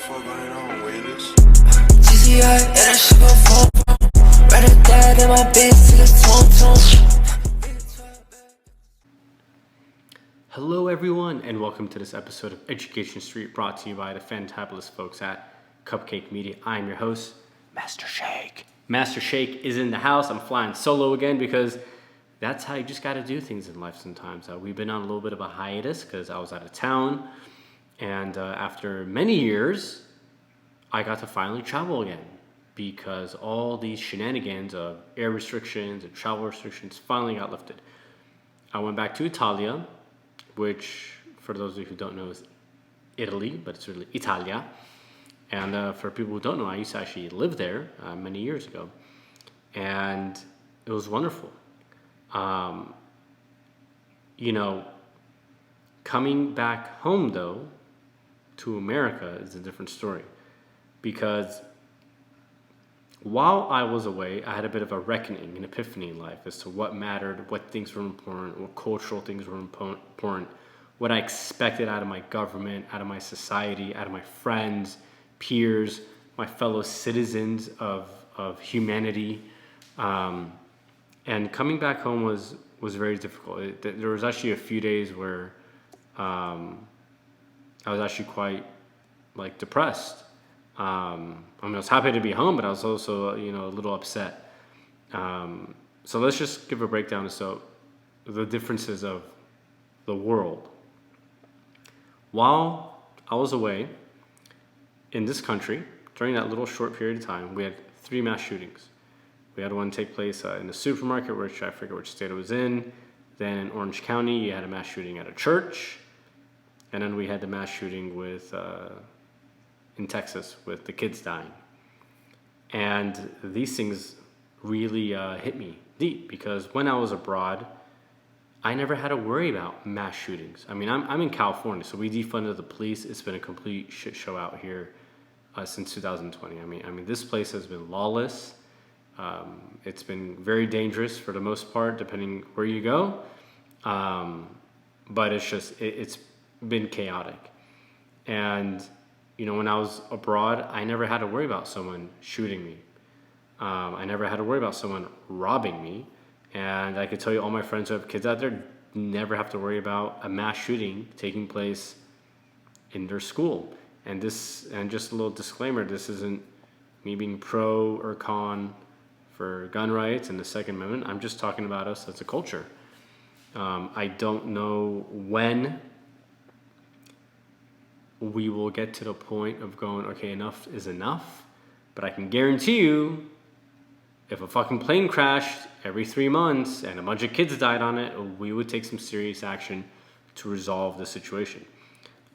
fuck going on, Willis? GCI, yeah, that shit gon' fall. Rather die than my bitch till it's tone. Hello, everyone, and welcome to this episode of Education Street, brought to you by the fantabulous folks at Cupcake Media. I'm your host, Master Shake. Master Shake is in the house. I'm flying solo again because that's how you just got to do things in life sometimes. We've been on a little bit of a hiatus because I was out of town, and after many years, I got to finally travel again because all these shenanigans of air restrictions and travel restrictions finally got lifted. I went back to Italia, which, for those of you who don't know, is Italy, but it's really Italia. And for people who don't know, I used to actually live there many years ago, and it was wonderful. Coming back home, though, to America is a different story, because while I was away, I had a bit of a reckoning, an epiphany in life as to what mattered, what things were important, what cultural things were important, what I expected out of my government, out of my society, out of my friends, peers, my fellow citizens of humanity. And coming back home was very difficult. There was actually a few days where I was actually quite depressed. I was happy to be home, but I was also, a little upset. So let's just give a breakdown as to the differences of the world. While I was away in this country, during that little short period of time, we had 3 mass shootings. We had one take place in the supermarket, which I forget which state it was in. Then in Orange County, you had a mass shooting at a church. And then we had the mass shooting in Texas with the kids dying. And these things really hit me deep, because when I was abroad, I never had to worry about mass shootings. I mean, I'm in California, so we defunded the police. It's been a complete shit show out here since 2020. I mean, this place has been lawless. It's been very dangerous for the most part, depending where you go. But it's been chaotic. And when I was abroad, I never had to worry about someone shooting me. I never had to worry about someone robbing me. And I could tell you, all my friends who have kids out there never have to worry about a mass shooting taking place in their school. And just a little disclaimer, this isn't me being pro or con for gun rights and the Second Amendment. I'm just talking about us as a culture. I don't know when we will get to the point of going, okay, enough is enough. But I can guarantee you, if a fucking plane crashed every 3 months and a bunch of kids died on it, we would take some serious action to resolve the situation.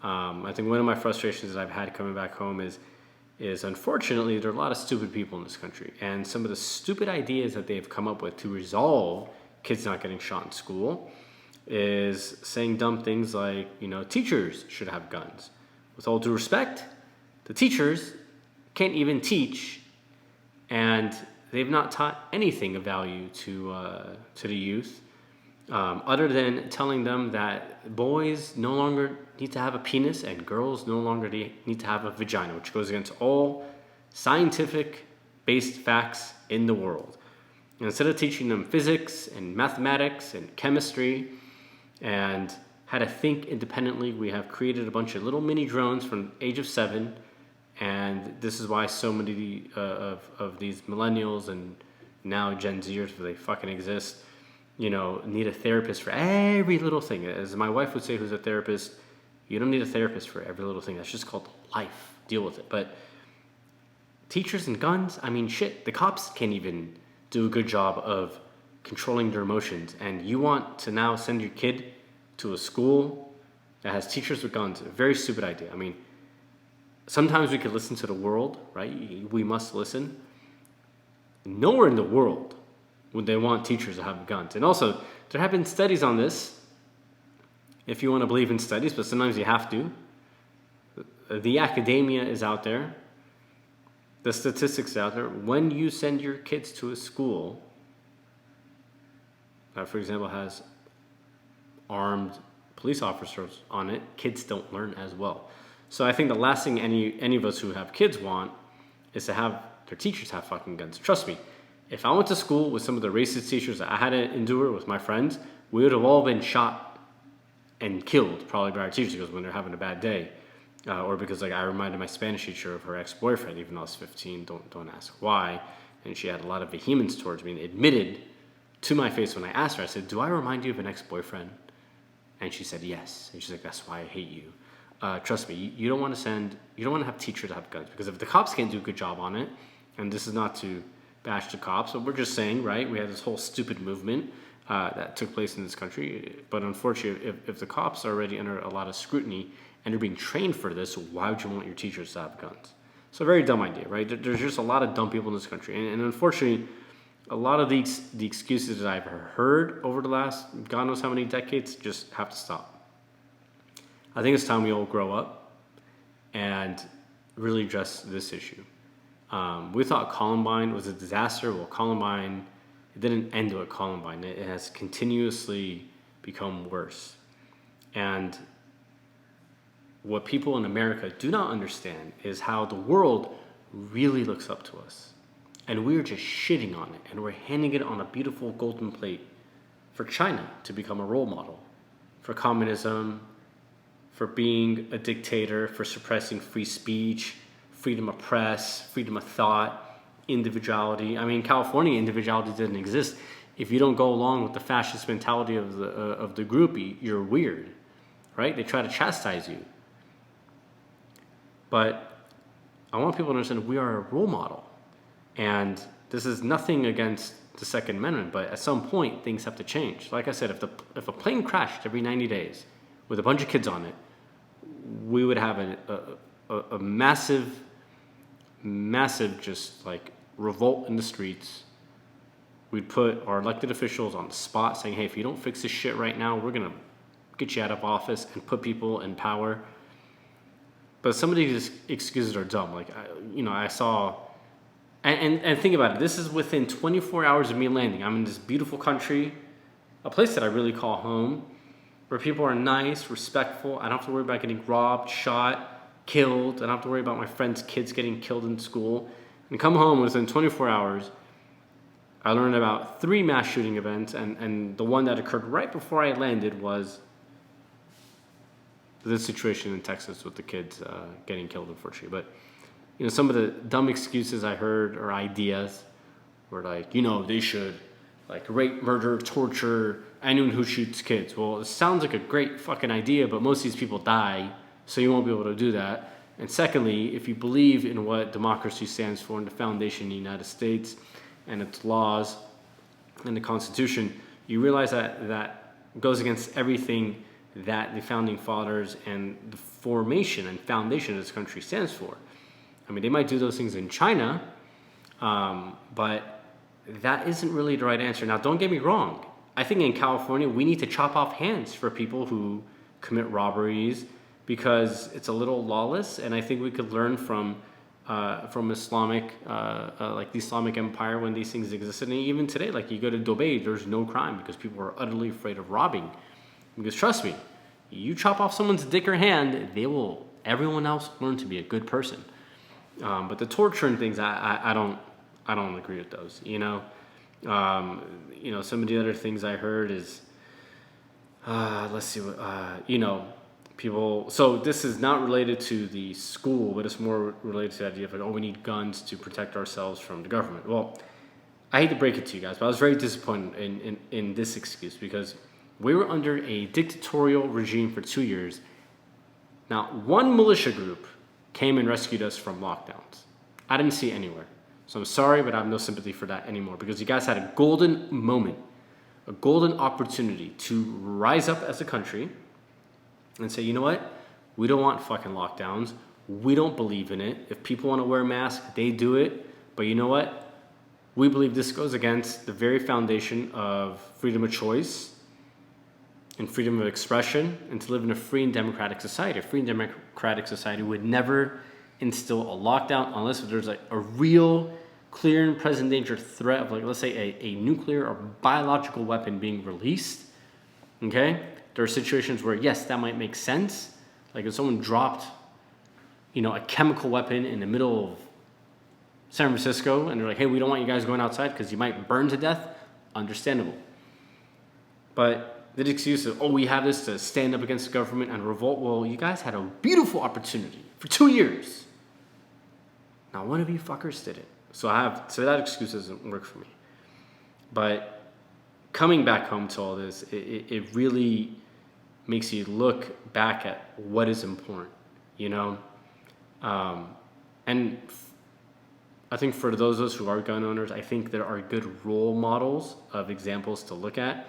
I think one of my frustrations that I've had coming back home is unfortunately there are a lot of stupid people in this country, and some of the stupid ideas that they've come up with to resolve kids not getting shot in school is saying dumb things like, teachers should have guns. With all due respect, the teachers can't even teach, and they've not taught anything of value to the youth, other than telling them that boys no longer need to have a penis and girls no longer need to have a vagina, which goes against all scientific-based facts in the world. And instead of teaching them physics and mathematics and chemistry and how to think independently, we have created a bunch of little mini drones from the age of 7. And this is why so many of these millennials and now Gen Zers, if they fucking exist, need a therapist for every little thing. As my wife would say, who's a therapist, you don't need a therapist for every little thing. That's just called life. Deal with it. But teachers and guns, shit, the cops can't even do a good job of controlling their emotions. And you want to now send your kid to a school that has teachers with guns? A very stupid idea. Sometimes we could listen to the world, right? We must listen. Nowhere in the world would they want teachers to have guns. And also, there have been studies on this, if you want to believe in studies, but sometimes you have to. The academia is out there. The statistics are out there. When you send your kids to a school that, for example, has armed police officers on it, kids don't learn as well. So I think the last thing any of us who have kids want is to have their teachers have fucking guns. Trust me, if I went to school with some of the racist teachers that I had to endure with my friends, we would have all been shot and killed probably by our teachers because when they're having a bad day. Or because like I reminded my Spanish teacher of her ex-boyfriend, even though I was 15, don't ask why. And she had a lot of vehemence towards me and admitted to my face when I asked her, I said, "Do I remind you of an ex-boyfriend?" And she said, "Yes." And she's like, "That's why I hate you." Trust me, you don't want to have teachers have guns, because if the cops can't do a good job on it, and this is not to bash the cops, but we're just saying, right, we had this whole stupid movement that took place in this country, but unfortunately, if the cops are already under a lot of scrutiny and they're being trained for this, why would you want your teachers to have guns? So a very dumb idea, right? There's just a lot of dumb people in this country, and unfortunately, a lot of the excuses that I've heard over the last God knows how many decades just have to stop. I think it's time we all grow up and really address this issue. We thought Columbine was a disaster. Well, Columbine, it didn't end with Columbine. It has continuously become worse. And what people in America do not understand is how the world really looks up to us. And we're just shitting on it. And we're handing it on a beautiful golden plate for China to become a role model, for communism, for being a dictator, for suppressing free speech, freedom of press, freedom of thought, individuality. I mean, California, individuality didn't exist. If you don't go along with the fascist mentality of the group, you're weird, right? They try to chastise you. But I want people to understand we are a role model. And this is nothing against the Second Amendment, but at some point, things have to change. Like I said, if a plane crashed every 90 days with a bunch of kids on it, we would have a massive just like revolt in the streets. We'd put our elected officials on the spot saying, "Hey, if you don't fix this shit right now, we're going to get you out of office," and put people in power. But some of these excuses are dumb. Like, I saw, and think about it. This is within 24 hours of me landing. I'm in this beautiful country, a place that I really call home, where people are nice, respectful. I don't have to worry about getting robbed, shot, killed. I don't have to worry about my friends' kids getting killed in school. And come home within 24 hours, I learned about 3 mass shooting events, and the one that occurred right before I landed was this situation in Texas with the kids getting killed, unfortunately. But, some of the dumb excuses I heard or ideas were like, they should like rape, murder, torture anyone who shoots kids. Well, it sounds like a great fucking idea, but most of these people die, so you won't be able to do that. And secondly, if you believe in what democracy stands for in the foundation of the United States and its laws and the Constitution, you realize that goes against everything that the founding fathers and the formation and foundation of this country stands for. I mean, they might do those things in China, but that isn't really the right answer. Now, don't get me wrong. I think in California, we need to chop off hands for people who commit robberies because it's a little lawless, and I think we could learn from Islamic, like the Islamic Empire when these things existed. And even today, like you go to Dubai, there's no crime because people are utterly afraid of robbing. Because trust me, you chop off someone's dick or hand, everyone else learn to be a good person. But the torture and things, I don't agree with those. Some of the other things I heard is, let's see what, people. So this is not related to the school, but it's more related to the idea of like, we need guns to protect ourselves from the government. Well, I hate to break it to you guys, but I was very disappointed in this excuse because we were under a dictatorial regime for 2 years. Not one militia group came and rescued us from lockdowns. I didn't see it anywhere. So I'm sorry, but I have no sympathy for that anymore because you guys had a golden moment, a golden opportunity to rise up as a country and say, you know what? We don't want fucking lockdowns. We don't believe in it. If people want to wear masks, they do it. But you know what? We believe this goes against the very foundation of freedom of choice and freedom of expression and to live in a free and democratic society. A free and democratic society would never instill a lockdown unless there's like a real, clear and present danger threat of like, let's say a nuclear or biological weapon being released. Okay? There are situations where, yes, that might make sense. Like if someone dropped a chemical weapon in the middle of San Francisco, and they're like, hey, we don't want you guys going outside because you might burn to death, understandable. But the excuse of, we have this to stand up against the government and revolt. Well, you guys had a beautiful opportunity for 2 years. Not one of you fuckers did it. So that excuse doesn't work for me. But coming back home to all this, it really makes you look back at what is important, and I think for those of us who are gun owners, I think there are good role models of examples to look at.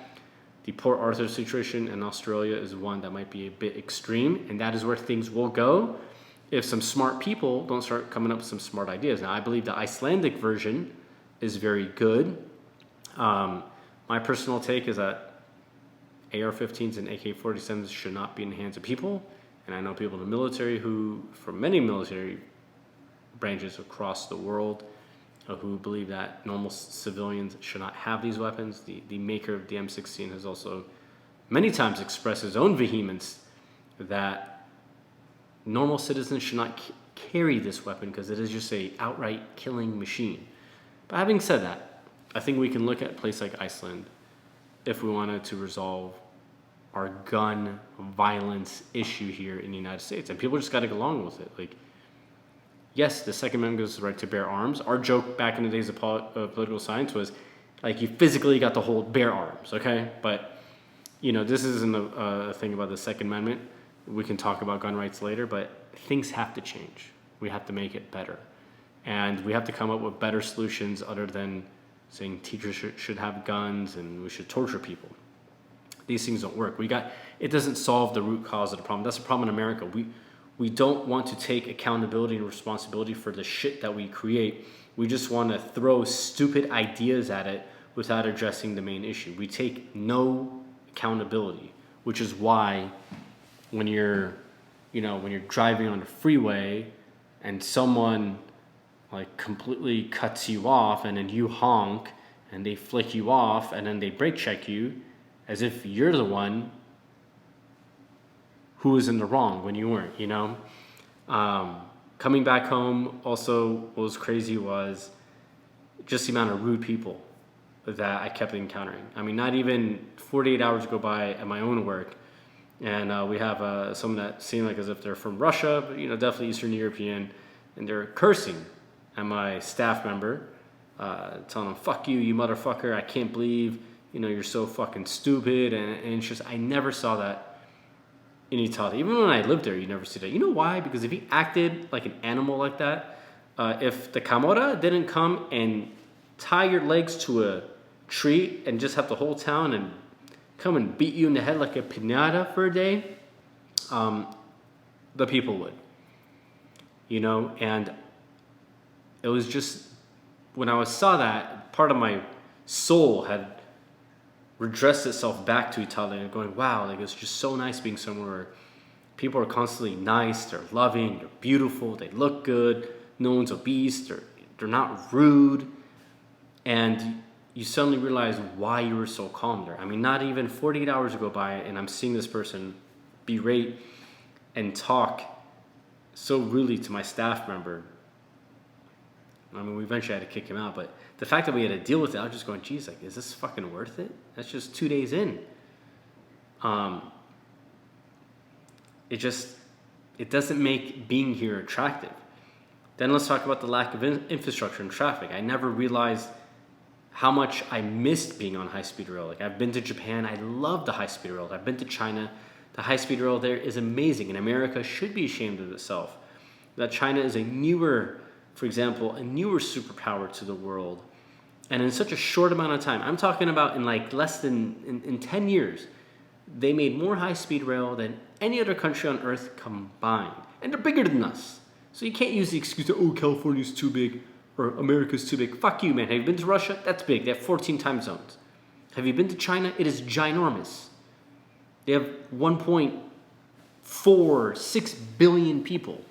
The Port Arthur situation in Australia is one that might be a bit extreme, and that is where things will go if some smart people don't start coming up with some smart ideas. Now, I believe the Icelandic version is very good. My personal take is that AR-15s and AK-47s should not be in the hands of people, and I know people in the military from many military branches across the world, who believe that normal civilians should not have these weapons. The maker of the M16 has also many times expressed his own vehemence that normal citizens should not carry this weapon because it is just a outright killing machine. But having said that, I think we can look at a place like Iceland if we wanted to resolve our gun violence issue here in the United States. And people just got to go along with it. Like, yes, the Second Amendment gives the right to bear arms. Our joke back in the days of political science was, like, you physically got to hold bear arms, okay? But, this isn't a thing about the Second Amendment. We can talk about gun rights later, but things have to change. We have to make it better. And we have to come up with better solutions other than saying teachers should have guns and we should torture people. These things don't work. It doesn't solve the root cause of the problem. That's the problem in America. We don't want to take accountability and responsibility for the shit that we create. We just want to throw stupid ideas at it without addressing the main issue. We take no accountability, which is why when you're driving on the freeway and someone like completely cuts you off and then you honk and they flick you off and then they brake check you as if you're the one who was in the wrong when you weren't, Coming back home, also, what was crazy was just the amount of rude people that I kept encountering. I mean, not even 48 hours go by at my own work, and we have someone that seemed like as if they're from Russia, but, definitely Eastern European, and they're cursing at my staff member, telling him, fuck you, you motherfucker, I can't believe, you're so fucking stupid, and it's just, I never saw that in Italy. Even when I lived there, you never see that. You know why? Because if he acted like an animal like that, if the Camorra didn't come and tie your legs to a tree and just have the whole town and come and beat you in the head like a piñata for a day, the people would. And it was just, when I saw that, part of my soul had redressed itself back to Italy and going, wow, like it's just so nice being somewhere where people are constantly nice, they're loving, they're beautiful, they look good, no one's obese, they're not rude, and you suddenly realize why you were so calm there. I mean, not even 48 hours go by and I'm seeing this person berate and talk so rudely to my staff member. I mean, we eventually had to kick him out, but the fact that we had to deal with it, I was just going, geez, like, is this fucking worth it? That's just 2 days in. It doesn't make being here attractive. Then let's talk about the lack of infrastructure and traffic. I never realized how much I missed being on high-speed rail. Like, I've been to Japan, I love the high-speed rail. I've been to China, the high-speed rail there is amazing, and America should be ashamed of itself. That China is a newer superpower to the world. And in such a short amount of time, I'm talking about in like less than, in 10 years, they made more high-speed rail than any other country on earth combined. And they're bigger than us. So you can't use the excuse that, California's too big, or America's too big. Fuck you, man. Have you been to Russia? That's big. They have 14 time zones. Have you been to China? It is ginormous. They have 1.46 billion people.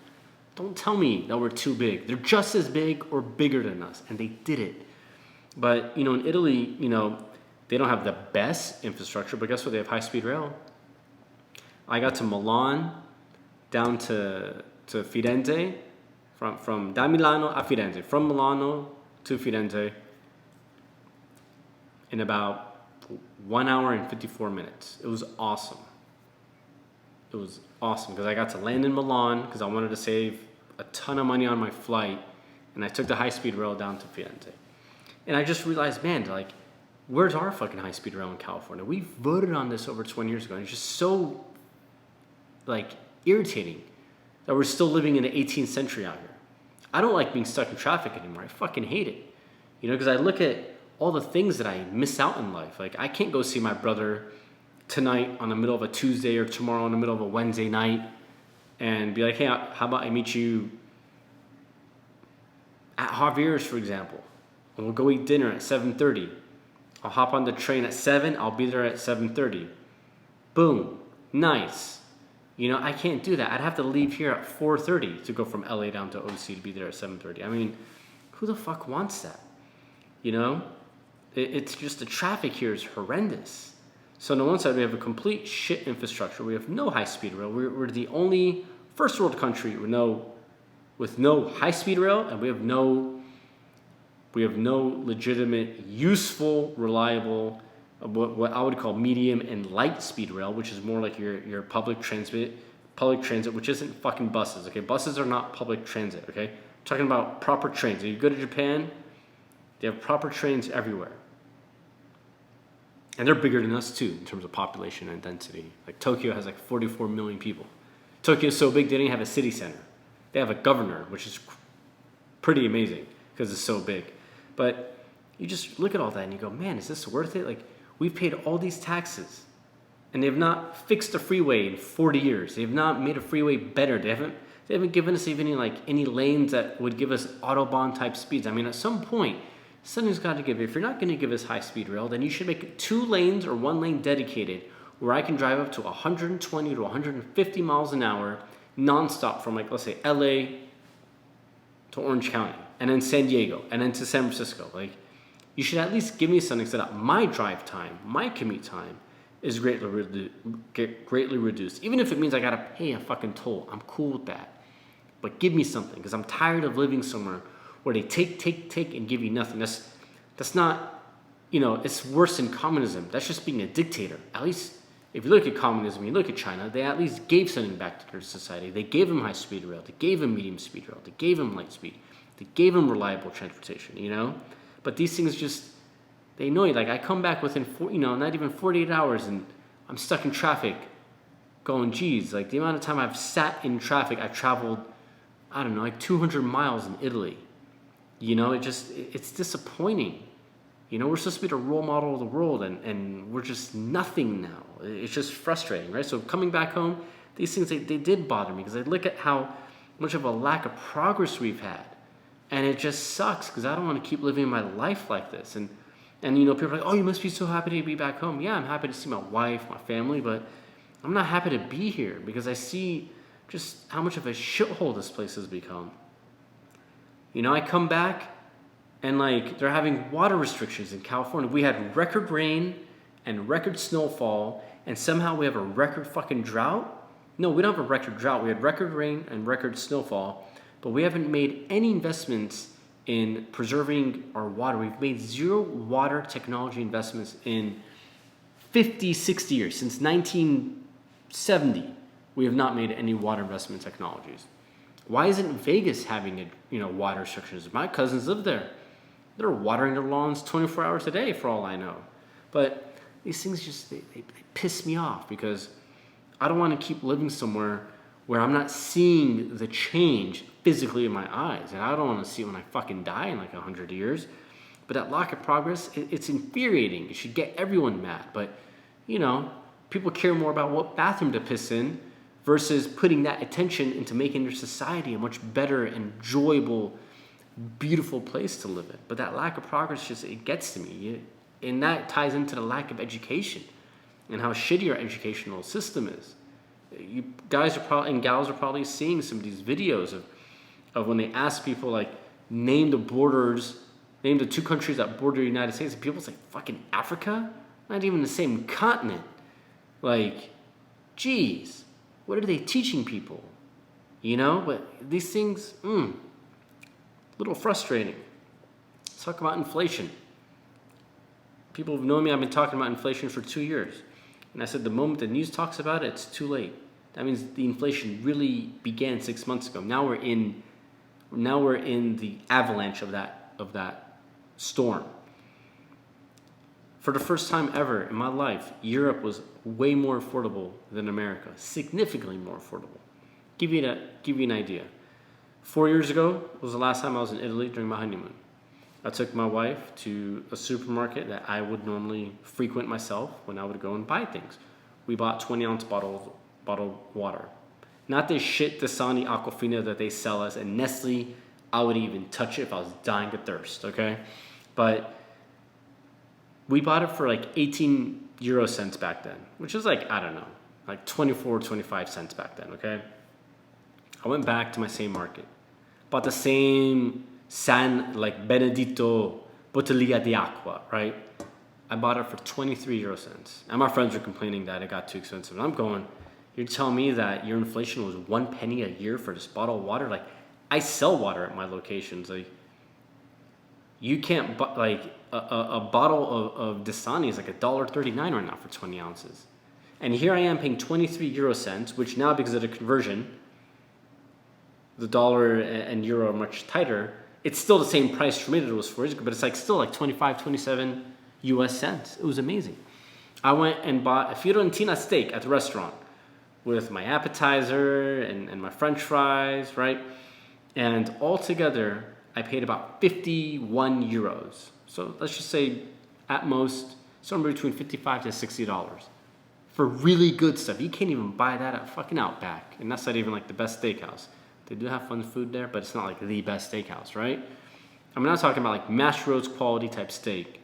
Don't tell me that we're too big. They're just as big or bigger than us, and they did it. But, in Italy, they don't have the best infrastructure, but guess what? They have high-speed rail. I got to Milan, down to to Firenze, from da Milano a Firenze, from Milano to Firenze in about 1 hour and 54 minutes. It was awesome. It was awesome because I got to land in Milan because I wanted to save a ton of money on my flight, and I took the high-speed rail down to Firenze. And I just realized, man, like, where's our fucking high-speed rail in California? We voted on this over 20 years ago, and it's just so, like, irritating that we're still living in the 18th century out here. I don't like being stuck in traffic anymore. I fucking hate it. You know, because I look at all the things that I miss out in life. Like, I can't go see my brother tonight on the middle of a Tuesday or tomorrow in the middle of a Wednesday night and be like, hey, how about I meet you at Javier's, for example, and we'll go eat dinner at 7:30. I'll hop on the train at 7, I'll be there at 7:30. Boom. Nice. You know, I can't do that. I'd have to leave here at 4:30 to go from LA down to OC to be there at 7:30. I mean, who the fuck wants that? You know? It's just the traffic here is horrendous. So on the one side, we have a complete shit infrastructure. We have no high-speed rail. We're the only first world country with no high-speed rail, and we have no legitimate, useful, reliable, what I would call medium and light speed rail, which is more like your public transit, which isn't fucking buses. Okay, buses are not public transit. Okay, I'm talking about proper trains. If you go to Japan, they have proper trains everywhere. And they're bigger than us too in terms of population and density. Like Tokyo has like 44 million people. Tokyo is so big they don't have a city center. They have a governor, which is pretty amazing because it's so big. But you just look at all that and you go, man, is this worth it? Like, we've paid all these taxes and they've not fixed a freeway in 40 years. They've not made a freeway better. They haven't given us even any lanes that would give us Autobahn type speeds. I mean, at some point, something's got to give. If you're not going to give us high-speed rail, then you should make 2 lanes or 1 lane dedicated where I can drive up to 120 to 150 miles an hour nonstop from, like, let's say LA to Orange County and then San Diego and then to San Francisco. Like, you should at least give me something so that my drive time, my commute time is greatly reduced. Even if it means I got to pay a fucking toll, I'm cool with that. But give me something, because I'm tired of living somewhere where they take and give you nothing. That's not, you know, it's worse than communism. That's just being a dictator. At least if you look at communism, you look at China, they at least gave something back to their society. They gave them high-speed rail. They gave them medium-speed rail. They gave them light speed. They gave them reliable transportation, you know? But these things just, they annoy you. Like, I come back within, not even 48 hours and I'm stuck in traffic going, geez, like the amount of time I've sat in traffic, I've traveled, I don't know, like 200 miles in Italy. You know, it's disappointing. You know, we're supposed to be the role model of the world, and we're just nothing now. It's just frustrating, right? So coming back home, these things, they did bother me because I look at how much of a lack of progress we've had. And it just sucks because I don't want to keep living my life like this. And you know, people are like, oh, you must be so happy to be back home. Yeah, I'm happy to see my wife, my family, but I'm not happy to be here because I see just how much of a shithole this place has become. You know, I come back and like they're having water restrictions in California. We had record rain and record snowfall, and somehow we have a record fucking drought. No, we don't have a record drought. We had record rain and record snowfall, but we haven't made any investments in preserving our water. We've made 0 water technology investments in 50, 60 years. Since 1970, we have not made any water investment technologies. Why isn't Vegas having water restrictions? My cousins live there. They're watering their lawns 24 hours a day for all I know. But these things just, they piss me off because I don't want to keep living somewhere where I'm not seeing the change physically in my eyes. And I don't want to see it when I fucking die in like 100 years. But that lack of progress, it's infuriating. It should get everyone mad. But, you know, people care more about what bathroom to piss in versus putting that attention into making their society a much better, enjoyable, beautiful place to live in. But that lack of progress just, it gets to me. And that ties into the lack of education and how shitty our educational system is. You guys are probably, and gals are probably seeing some of these videos of when they ask people, like, name the 2 countries that border the United States, and people say, fucking Africa? Not even the same continent. Like, geez, what are they teaching people? You know, but these things, a little frustrating. Let's talk about inflation. People have known me, I've been talking about inflation for 2 years. And I said the moment the news talks about it, it's too late. That means the inflation really began 6 months ago. Now we're in the avalanche of that storm. For the first time ever in my life, Europe was way more affordable than America, significantly more affordable. Give you an idea. 4 years ago was the last time I was in Italy during my honeymoon. I took my wife to a supermarket that I would normally frequent myself when I would go and buy things. We bought 20-ounce bottled water. Not this shit Dasani Aquafina that they sell us, and Nestle, I would even touch it if I was dying of thirst, okay? But we bought it for like 18 euro cents back then, which is like, I don't know, like 24, 25 cents back then, okay? I went back to my same market, bought the same San, like Benedetto Bottiglia di Acqua, right? I bought it for 23 euro cents. And my friends were complaining that it got too expensive. And I'm going, you're telling me that your inflation was 1 penny a year for this bottle of water? Like, I sell water at my locations. Like, you can't, like, a bottle of Dasani is like $1.39 right now for 20 ounces. And here I am paying 23 euro cents, which now, because of the conversion, the dollar and euro are much tighter. It's still the same price for me that it was 4 years ago, but it's like still like 25, 27 US cents. It was amazing. I went and bought a Fiorentina steak at the restaurant with my appetizer and my French fries, right? And altogether, I paid about 51 euros. So let's just say at most somewhere between $55 to $60 for really good stuff. You can't even buy that at fucking Outback, and that's not even like the best steakhouse. They do have fun food there, but it's not like the best steakhouse, right? I'm not talking about like Master Roads quality type steak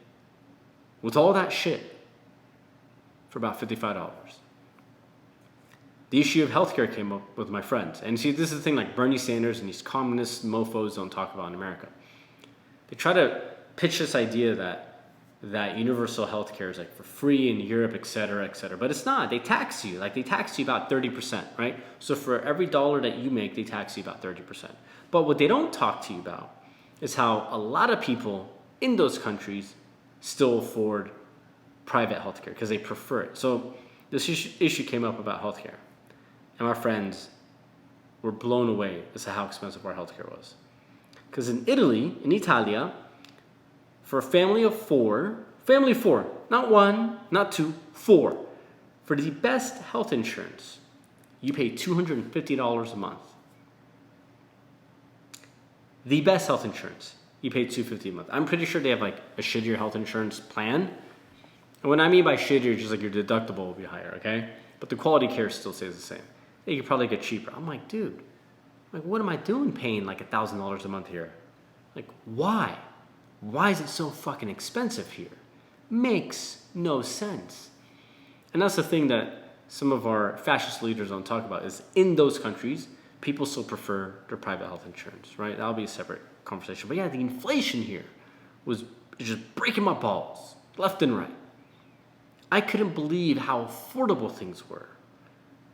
with all that shit for about $55. The issue of healthcare came up with my friends. And see, this is the thing like Bernie Sanders and these communist mofos don't talk about in America. They try to pitch this idea that universal healthcare is like for free in Europe, et cetera, but it's not. They tax you. Like, they tax you about 30%, right? So for every dollar that you make, they tax you about 30%. But what they don't talk to you about is how a lot of people in those countries still afford private healthcare because they prefer it. So this issue came up about healthcare, and my friends were blown away as to how expensive our healthcare was. Because in Italy, in Italia, for a family of four, not one, not two, 4, for the best health insurance, you pay $250 a month. The best health insurance, you pay $250 a month. I'm pretty sure they have like a shittier health insurance plan. And what I mean by shittier, just like your deductible will be higher, okay? But the quality care still stays the same. You could probably get cheaper. I'm like, dude, like, what am I doing paying like $1,000 a month here? Like, why? Why is it so fucking expensive here? Makes no sense. And that's the thing that some of our fascist leaders don't talk about, is in those countries, people still prefer their private health insurance, right? That'll be a separate conversation. But yeah, the inflation here was just breaking my balls, left and right. I couldn't believe how affordable things were,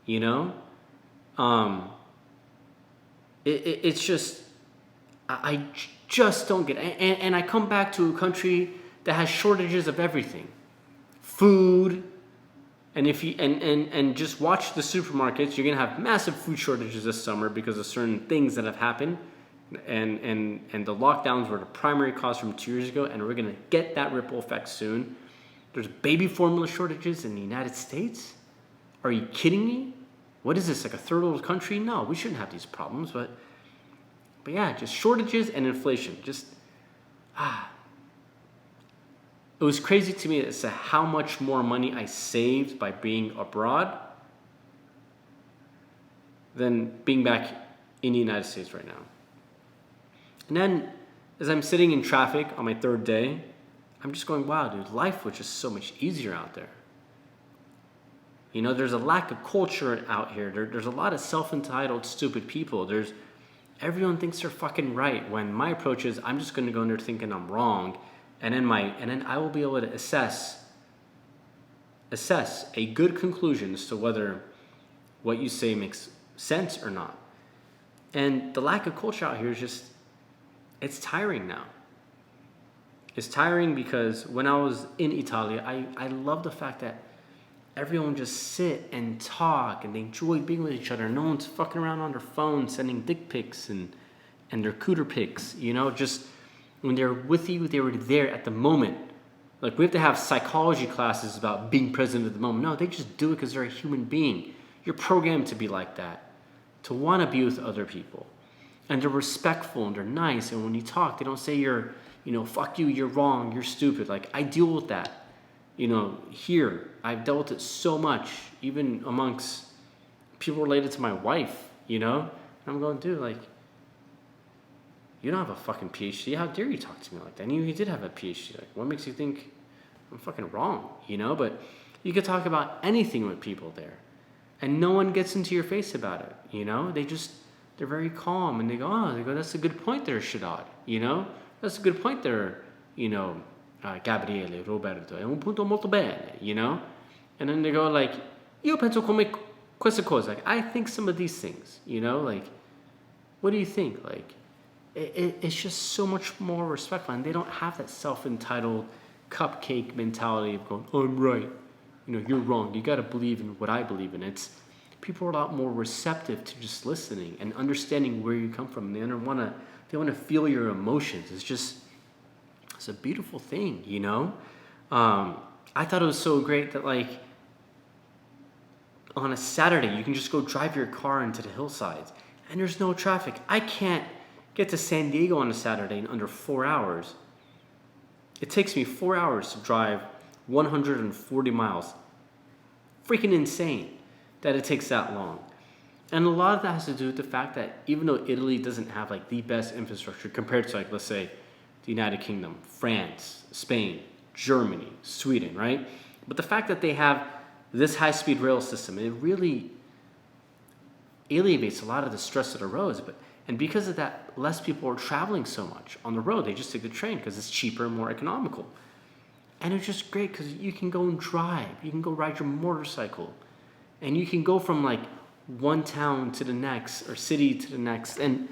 you know? It's just, I just don't get it. And I come back to a country that has shortages of everything. Food, and if you and just watch the supermarkets, you're gonna have massive food shortages this summer because of certain things that have happened. And the lockdowns were the primary cause from 2 years ago, and we're gonna get that ripple effect soon. There's baby formula shortages in the United States. Are you kidding me? What is this, like a third world country? No, we shouldn't have these problems, but yeah, just shortages and inflation. Just, it was crazy to me as to how much more money I saved by being abroad than being back in the United States right now. And then, as I'm sitting in traffic on my third day, I'm just going, wow, dude, life was just so much easier out there. You know, there's a lack of culture out here. There's a lot of self-entitled, stupid people. Everyone thinks they're fucking right, when my approach is I'm just going to go in there thinking I'm wrong, and then I will be able to assess a good conclusion as to whether what you say makes sense or not. And the lack of culture out here is just, it's tiring now. It's tiring because when I was in Italy, I love the fact that everyone just sit and talk and they enjoy being with each other. No one's fucking around on their phone sending dick pics and their cooter pics, you know, just when they're with you, they were there at the moment. Like, we have to have psychology classes about being present at the moment. No, they just do it because they're a human being. You're programmed to be like that, to want to be with other people. And they're respectful and they're nice. And when you talk, they don't say you're, you know, fuck you, you're wrong, you're stupid. Like, I deal with that. You know, here, I've dealt with it so much, even amongst people related to my wife, you know? And I'm going, dude, like, you don't have a fucking PhD. How dare you talk to me like that? And you did have a PhD. Like, what makes you think I'm fucking wrong, you know? But you could talk about anything with people there. And no one gets into your face about it, you know? They're very calm. And they go, that's a good point there, Shadad, you know? That's a good point there, you know, Gabriele, Roberto. È un punto molto bene, you know? And then they go like, io penso come questa cosa. Like, I think some of these things, you know? Like, what do you think? Like, it's just so much more respectful, and they don't have that self-entitled cupcake mentality of going, I'm right, you know, you're wrong, you got to believe in what I believe in. It's people are a lot more receptive to just listening and understanding where you come from. They want to feel your emotions. It's a beautiful thing, you know. I thought it was so great that, like, on a Saturday you can just go drive your car into the hillsides and there's no traffic. I can't get to San Diego on a Saturday in under 4 hours. It takes me 4 hours to drive 140 miles. Freaking insane that it takes that long. And a lot of that has to do with the fact that even though Italy doesn't have like the best infrastructure compared to, like, let's say the United Kingdom, France, Spain, Germany, Sweden, right? But the fact that they have this high-speed rail system, it really alleviates a lot of the stress of the roads. And because of that, less people are traveling so much on the road. They just take the train because it's cheaper and more economical. And it's just great because you can go and drive. You can go ride your motorcycle. And you can go from, like, one town to the next or city to the next. And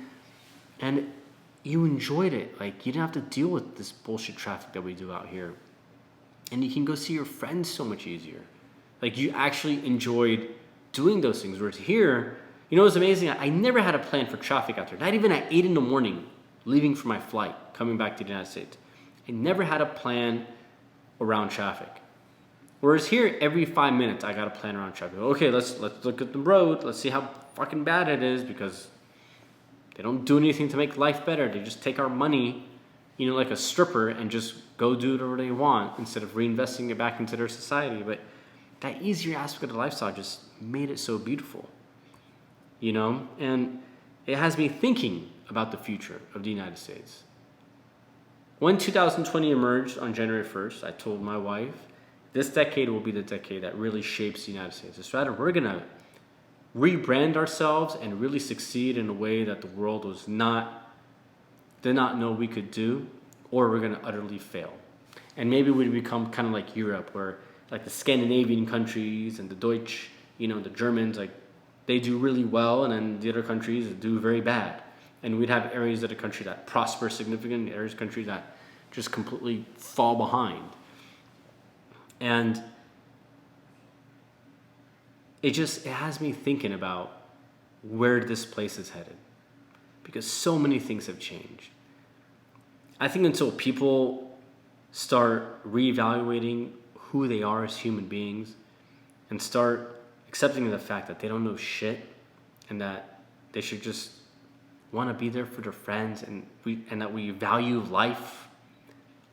you enjoyed it. Like, you didn't have to deal with this bullshit traffic that we do out here. And you can go see your friends so much easier. Like, you actually enjoyed doing those things. Whereas here, you know what's amazing? I never had a plan for traffic out there. Not even at 8 a.m, leaving for my flight, coming back to the United States. I never had a plan around traffic. Whereas here, every 5 minutes, I got a plan around traffic. Okay, let's look at the road. Let's see how fucking bad it is, because they don't do anything to make life better. They just take our money, you know, like a stripper, and just go do whatever they want instead of reinvesting it back into their society. But that easier aspect of the lifestyle just made it so beautiful. You know, and it has me thinking about the future of the United States. When 2020 emerged on January 1st, I told my wife, this decade will be the decade that really shapes the United States. It's rather, we're going to rebrand ourselves and really succeed in a way that the world did not know we could do, or we're going to utterly fail. And maybe we become kind of like Europe, where like the Scandinavian countries and the Deutsch, you know, the Germans, like, they do really well, and then the other countries do very bad. And we'd have areas of the country that prosper significantly, areas of the country that just completely fall behind. And it has me thinking about where this place is headed, because so many things have changed. I think until people start reevaluating who they are as human beings and start accepting the fact that they don't know shit and that they should just want to be there for their friends, and that we value life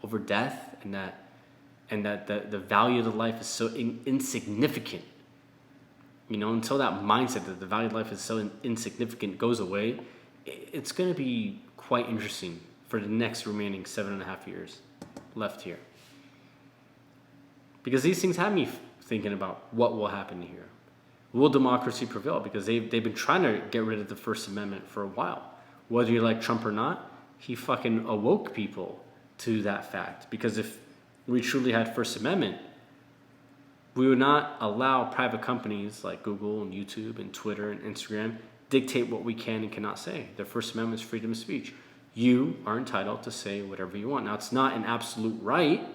over death, and that the value of the life is so insignificant. You know, until that mindset that the value of life is so insignificant goes away, it's going to be quite interesting for the next remaining 7.5 years left here. Because these things have me thinking about what will happen here. Will democracy prevail? Because they've been trying to get rid of the First Amendment for a while. Whether you like Trump or not, he fucking awoke people to that fact. Because if we truly had First Amendment, we would not allow private companies like Google and YouTube and Twitter and Instagram dictate what we can and cannot say. The First Amendment is freedom of speech. You are entitled to say whatever you want. Now, it's not an absolute right.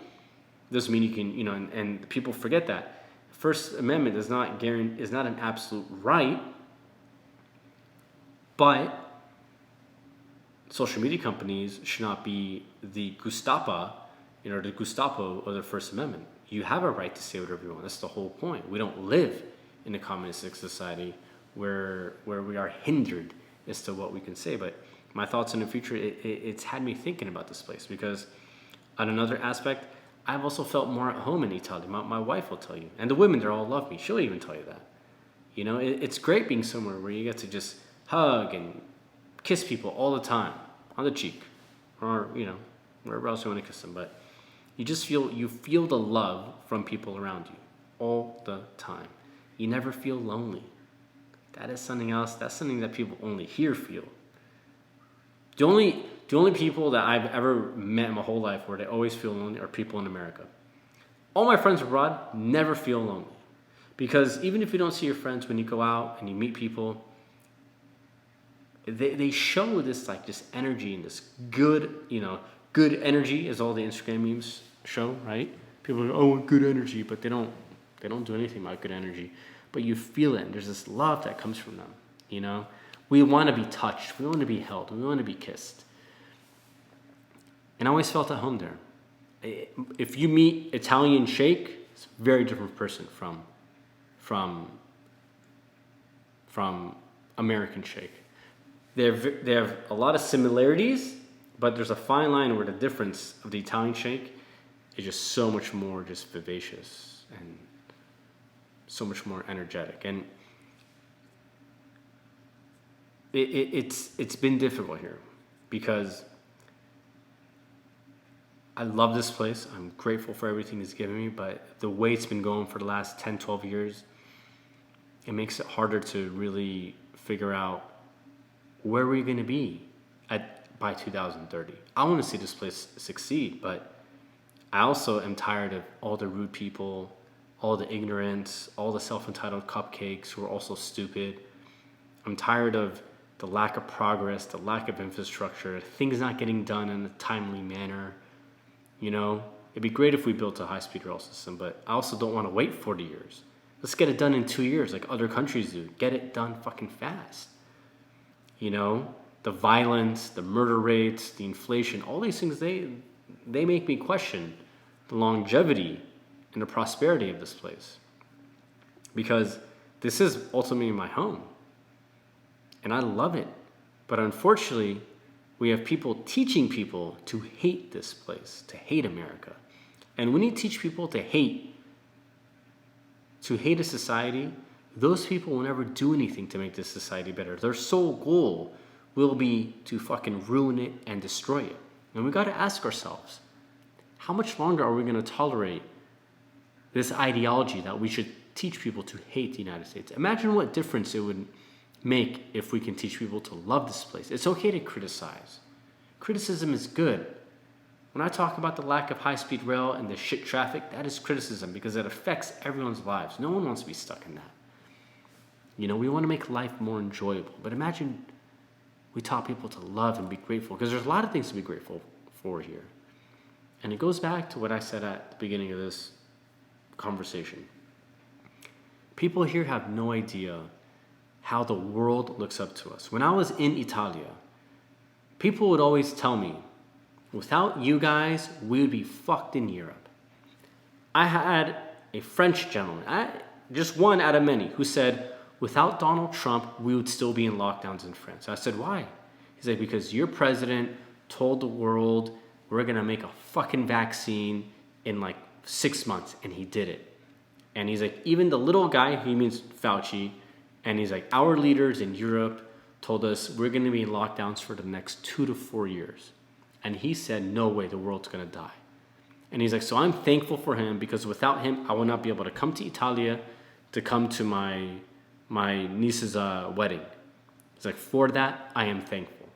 Doesn't mean you can, and people forget that. First Amendment is not an absolute right, but social media companies should not be the the Gestapo of the First Amendment. You have a right to say whatever you want. That's the whole point. We don't live in a communistic society where we are hindered as to what we can say. But my thoughts in the future, it's had me thinking about this place, because on another aspect, I've also felt more at home in Italy. My wife will tell you, and the women, they all love me. She'll even tell you that. It's great being somewhere where you get to just hug and kiss people all the time on the cheek, or wherever else you want to kiss them. But you feel the love from people around you all the time. You never feel lonely. That is something else. That's something that people only here feel. The only people that I've ever met in my whole life where they always feel lonely are people in America. All my friends abroad never feel lonely, because even if you don't see your friends, when you go out and you meet people, they show this energy and this good energy, as all the Instagram memes show, right? People are, oh, good energy, but they don't do anything about good energy. But you feel it, and there's this love that comes from them. We want to be touched, we want to be held, we want to be kissed. And I always felt at home there. If you meet Italian Sheikh, it's a very different person from American Sheikh. They have a lot of similarities, but there's a fine line where the difference of the Italian Sheikh is just so much more just vivacious and so much more energetic. And it's been difficult here, because I love this place. I'm grateful for everything it's given me, but the way it's been going for the last 10, 12 years, it makes it harder to really figure out where we're going to be by 2030. I want to see this place succeed, but I also am tired of all the rude people, all the ignorance, all the self-entitled cupcakes who are also stupid. I'm tired of the lack of progress, the lack of infrastructure, things not getting done in a timely manner. It'd be great if we built a high-speed rail system, but I also don't want to wait 40 years. Let's get it done in 2 years like other countries do. Get it done fucking fast. The violence, the murder rates, the inflation, all these things, they make me question the longevity and the prosperity of this place. Because this is ultimately my home. And I love it. But unfortunately, we have people teaching people to hate this place, to hate America. And when you teach people to hate a society, those people will never do anything to make this society better. Their sole goal will be to fucking ruin it and destroy it. And we got to ask ourselves, how much longer are we going to tolerate this ideology that we should teach people to hate the United States? Imagine what difference it would make if we can teach people to love this place. It's okay to criticize. Criticism is good. When I talk about the lack of high-speed rail and the shit traffic, that is criticism, because it affects everyone's lives. No one wants to be stuck in that. We want to make life more enjoyable. But imagine we taught people to love and be grateful, because there's a lot of things to be grateful for here. And it goes back to what I said at the beginning of this conversation. People here have no idea how the world looks up to us. When I was in Italia, people would always tell me, without you guys, we would be fucked in Europe. I had a French gentleman, just one out of many, who said, without Donald Trump, we would still be in lockdowns in France. I said, why? He's like, because your president told the world we're going to make a fucking vaccine in 6 months, and he did it. And he's like, even the little guy, he means Fauci, and he's like, our leaders in Europe told us we're going to be in lockdowns for the next 2 to 4 years. And he said, no way, the world's going to die. And he's like, so I'm thankful for him, because without him, I will not be able to come to Italia to come to my niece's wedding. He's like, for that, I am thankful.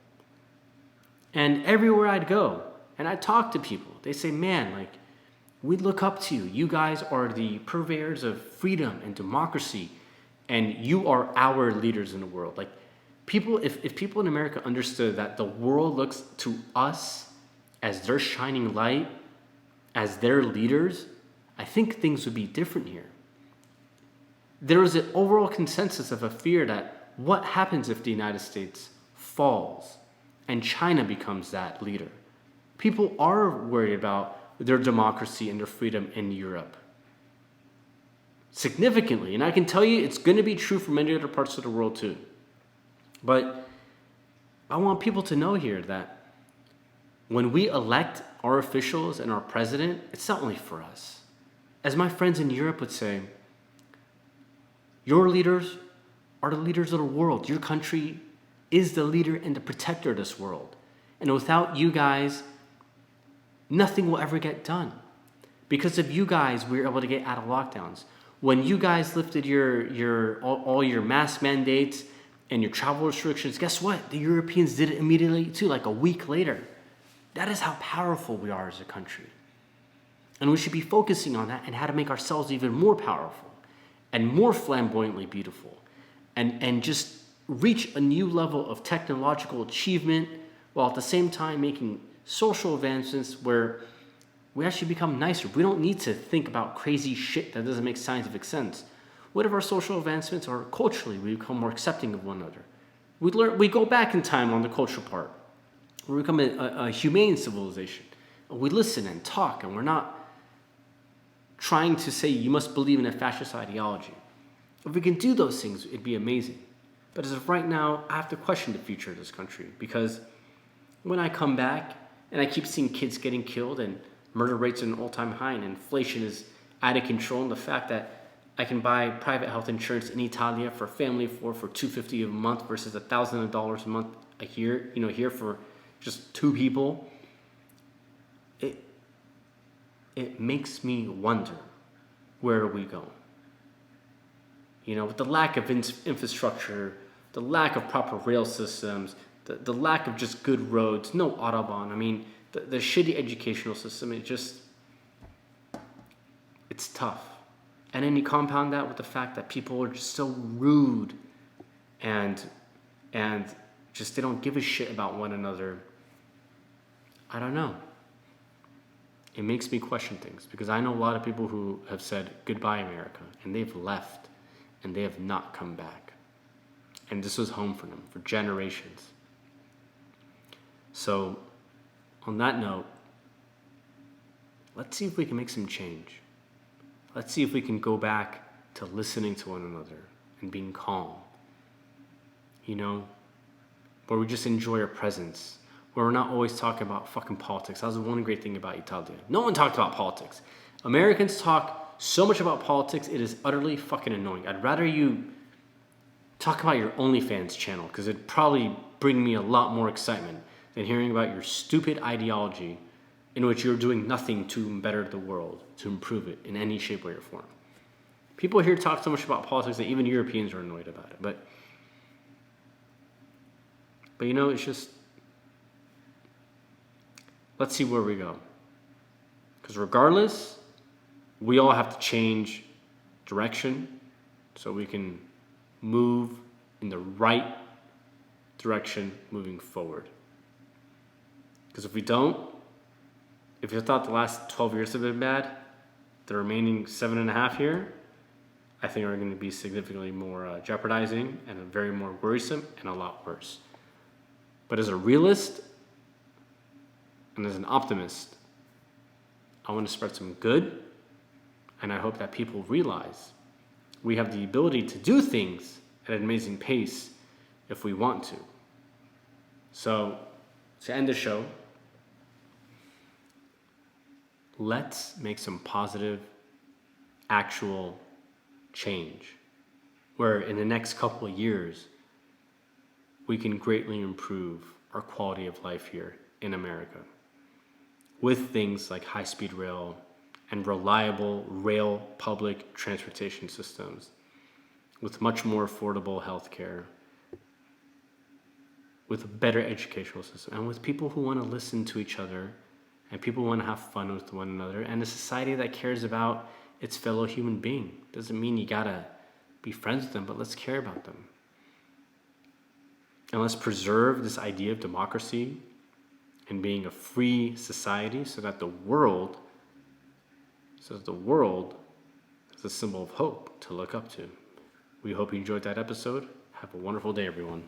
And everywhere I'd go, and I talk to people, they say, man, we look up to you. You guys are the purveyors of freedom and democracy, and you are our leaders in the world. if people in America understood that the world looks to us as their shining light, as their leaders, I think things would be different here. There is an overall consensus of a fear that what happens if the United States falls and China becomes that leader? People are worried about their democracy and their freedom in Europe. Significantly. And I can tell you it's going to be true for many other parts of the world too. But I want people to know here that when we elect our officials and our president, it's not only for us. As my friends in Europe would say, your leaders are the leaders of the world. Your country is the leader and the protector of this world. And without you guys, nothing will ever get done. Because of you guys, we were able to get out of lockdowns. When you guys lifted all your mask mandates and your travel restrictions, guess what? The Europeans did it immediately too, like a week later. That is how powerful we are as a country. And we should be focusing on that and how to make ourselves even more powerful and more flamboyantly beautiful and just reach a new level of technological achievement while at the same time making social advancements where we actually become nicer. We don't need to think about crazy shit that doesn't make scientific sense. What if our social advancements are culturally, we become more accepting of one another? We go back in time on the cultural part. We become a humane civilization. We listen and talk, and we're not trying to say you must believe in a fascist ideology. If we can do those things, it'd be amazing. But as of right now, I have to question the future of this country because when I come back and I keep seeing kids getting killed and murder rates are an all-time high and inflation is out of control, and the fact that I can buy private health insurance in Italia for a family of four for $250 a month versus $1,000 a month a year, here for just two people, it makes me wonder, where are we going? With the lack of infrastructure, the lack of proper rail systems, the lack of just good roads, no Autobahn. I mean, the shitty educational system, it's tough. And then you compound that with the fact that people are just so rude and just they don't give a shit about one another. I don't know. It makes me question things because I know a lot of people who have said goodbye America and they've left and they have not come back. And this was home for them for generations. So on that note, let's see if we can make some change. Let's see if we can go back to listening to one another and being calm. Where we just enjoy our presence. Where we're not always talking about fucking politics. That was one great thing about Italia. No one talked about politics. Americans talk so much about politics, it is utterly fucking annoying. I'd rather you talk about your OnlyFans channel because it'd probably bring me a lot more excitement than hearing about your stupid ideology in which you're doing nothing to better the world, to improve it in any shape, way, or form. People here talk so much about politics that even Europeans are annoyed about it. But it's just, let's see where we go. Because regardless, we all have to change direction so we can move in the right direction moving forward. Because if we don't, if you thought the last 12 years have been bad, the remaining 7.5 here, I think are going to be significantly more jeopardizing and very more worrisome and a lot worse. But as a realist and as an optimist, I want to spread some good, and I hope that people realize we have the ability to do things at an amazing pace if we want to. So, to end the show, let's make some positive, actual change, where in the next couple of years, we can greatly improve our quality of life here in America with things like high-speed rail and reliable rail public transportation systems, with much more affordable healthcare, with a better educational system, and with people who want to listen to each other and people who want to have fun with one another, and a society that cares about its fellow human being. Doesn't mean you gotta be friends with them, but let's care about them. And let's preserve this idea of democracy and being a free society so that the world is a symbol of hope to look up to. We hope you enjoyed that episode. Have a wonderful day, everyone.